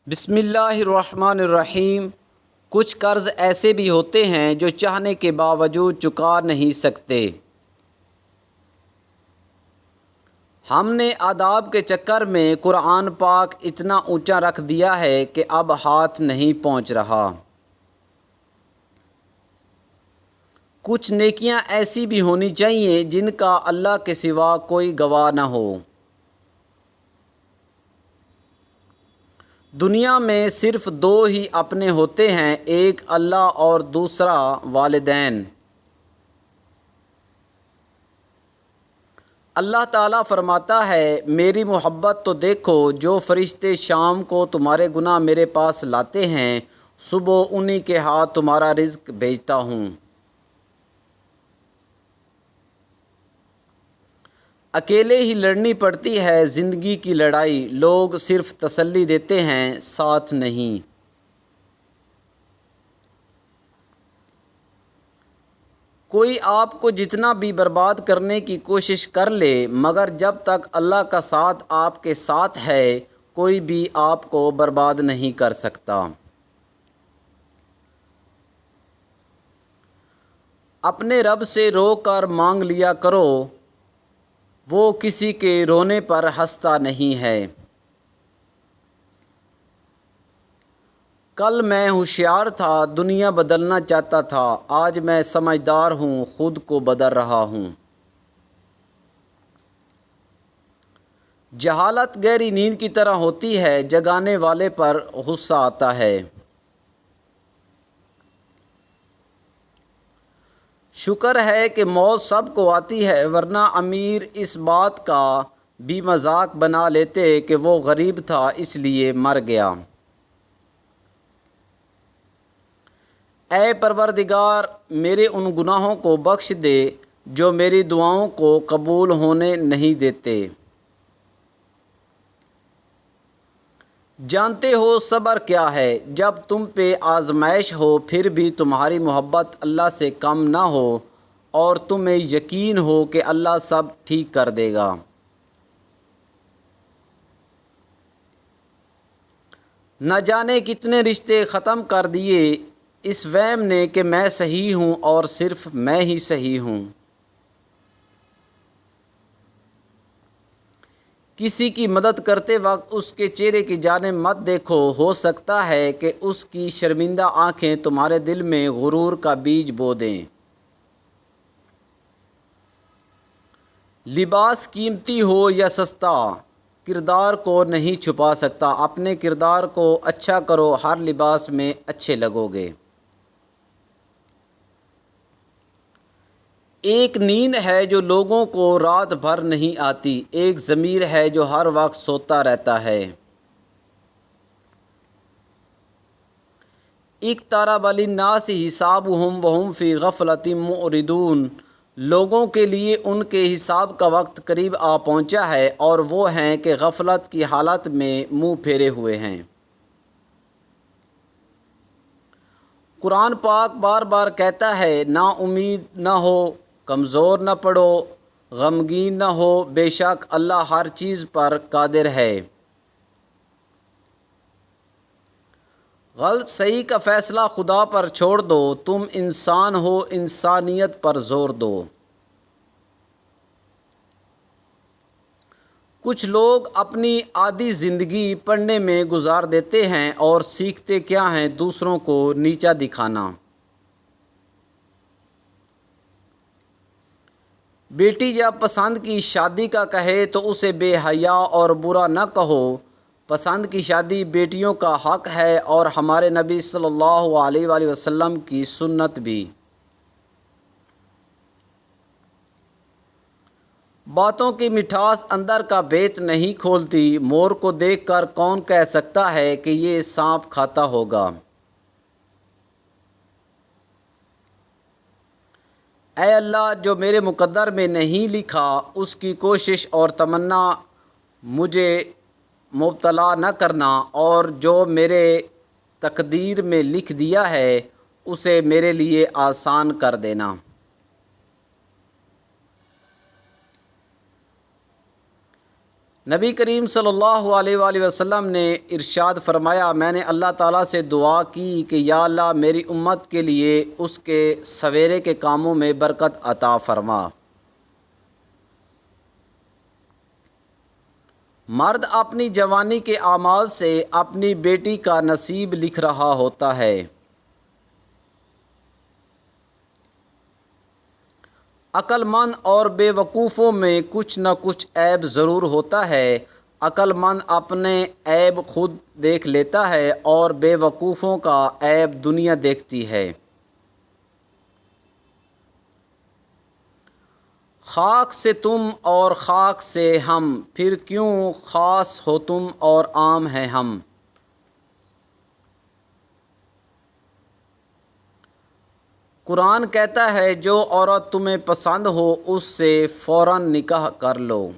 بسم اللہ الرحمن الرحیم۔ کچھ قرض ایسے بھی ہوتے ہیں جو چاہنے کے باوجود چکا نہیں سکتے۔ ہم نے آداب کے چکر میں قرآن پاک اتنا اونچا رکھ دیا ہے کہ اب ہاتھ نہیں پہنچ رہا۔ کچھ نیکیاں ایسی بھی ہونی چاہیے جن کا اللہ کے سوا کوئی گواہ نہ ہو۔ دنیا میں صرف دو ہی اپنے ہوتے ہیں، ایک اللہ اور دوسرا والدین۔ اللہ تعالیٰ فرماتا ہے، میری محبت تو دیکھو، جو فرشتے شام کو تمہارے گناہ میرے پاس لاتے ہیں، صبح انہی کے ہاتھ تمہارا رزق بھیجتا ہوں۔ اکیلے ہی لڑنی پڑتی ہے زندگی کی لڑائی، لوگ صرف تسلی دیتے ہیں، ساتھ نہیں۔ کوئی آپ کو جتنا بھی برباد کرنے کی کوشش کر لے، مگر جب تک اللہ کا ساتھ آپ کے ساتھ ہے، کوئی بھی آپ کو برباد نہیں کر سکتا۔ اپنے رب سے رو کر مانگ لیا کرو، وہ کسی کے رونے پر ہنستا نہیں ہے۔ کل میں ہوشیار تھا، دنیا بدلنا چاہتا تھا، آج میں سمجھدار ہوں، خود کو بدل رہا ہوں۔ جہالت گہری نیند کی طرح ہوتی ہے، جگانے والے پر غصہ آتا ہے۔ شکر ہے کہ موت سب کو آتی ہے، ورنہ امیر اس بات کا بھی مذاق بنا لیتے کہ وہ غریب تھا اس لیے مر گیا۔ اے پروردگار، میرے ان گناہوں کو بخش دے جو میری دعاؤں کو قبول ہونے نہیں دیتے۔ جانتے ہو صبر کیا ہے، جب تم پہ آزمائش ہو پھر بھی تمہاری محبت اللہ سے کم نہ ہو اور تمہیں یقین ہو کہ اللہ سب ٹھیک کر دے گا۔ نہ جانے کتنے رشتے ختم کر دیے اس وہم نے کہ میں صحیح ہوں اور صرف میں ہی صحیح ہوں۔ کسی کی مدد کرتے وقت اس کے چہرے کی جانب مت دیکھو، ہو سکتا ہے کہ اس کی شرمندہ آنکھیں تمہارے دل میں غرور کا بیج بو دیں۔ لباس قیمتی ہو یا سستا، کردار کو نہیں چھپا سکتا۔ اپنے کردار کو اچھا کرو، ہر لباس میں اچھے لگو گے۔ ایک نیند ہے جو لوگوں کو رات بھر نہیں آتی، ایک ضمیر ہے جو ہر وقت سوتا رہتا ہے۔ اقترب للناس حسابهم وهم فی غفلۃ معرضون، لوگوں کے لیے ان کے حساب کا وقت قریب آ پہنچا ہے اور وہ ہیں کہ غفلت کی حالت میں منہ پھیرے ہوئے ہیں۔ قرآن پاک بار بار کہتا ہے، نا امید نہ ہو، کمزور نہ پڑو، غمگین نہ ہو، بے شک اللہ ہر چیز پر قادر ہے۔ غلط صحیح کا فیصلہ خدا پر چھوڑ دو، تم انسان ہو، انسانیت پر زور دو۔ کچھ لوگ اپنی آدھی زندگی پڑھنے میں گزار دیتے ہیں اور سیکھتے کیا ہیں؟ دوسروں کو نیچا دکھانا۔ بیٹی جب پسند کی شادی کا کہے تو اسے بے حیا اور برا نہ کہو، پسند کی شادی بیٹیوں کا حق ہے اور ہمارے نبی صلی اللہ علیہ وآلہ وسلم کی سنت بھی۔ باتوں کی مٹھاس اندر کا بھید نہیں کھولتی، مور کو دیکھ کر کون کہہ سکتا ہے کہ یہ سانپ کھاتا ہوگا؟ اے اللہ، جو میرے مقدر میں نہیں لکھا اس کی کوشش اور تمنا مجھے مبتلا نہ کرنا، اور جو میرے تقدیر میں لکھ دیا ہے اسے میرے لیے آسان کر دینا۔ نبی کریم صلی اللہ علیہ وآلہ وسلم نے ارشاد فرمایا، میں نے اللہ تعالیٰ سے دعا کی کہ یا اللہ میری امت کے لیے اس کے سویرے کے کاموں میں برکت عطا فرما۔ مرد اپنی جوانی کے اعمال سے اپنی بیٹی کا نصیب لکھ رہا ہوتا ہے۔ عقل مند اور بے وقوفوں میں کچھ نہ کچھ عیب ضرور ہوتا ہے۔ عقل مند اپنے عیب خود دیکھ لیتا ہے اور بے وقوفوں کا عیب دنیا دیکھتی ہے۔ خاک سے تم اور خاک سے ہم، پھر کیوں خاص ہو تم اور عام ہیں ہم۔ قرآن کہتا ہے جو عورت تمہیں پسند ہو اس سے فوراً نکاح کر لو۔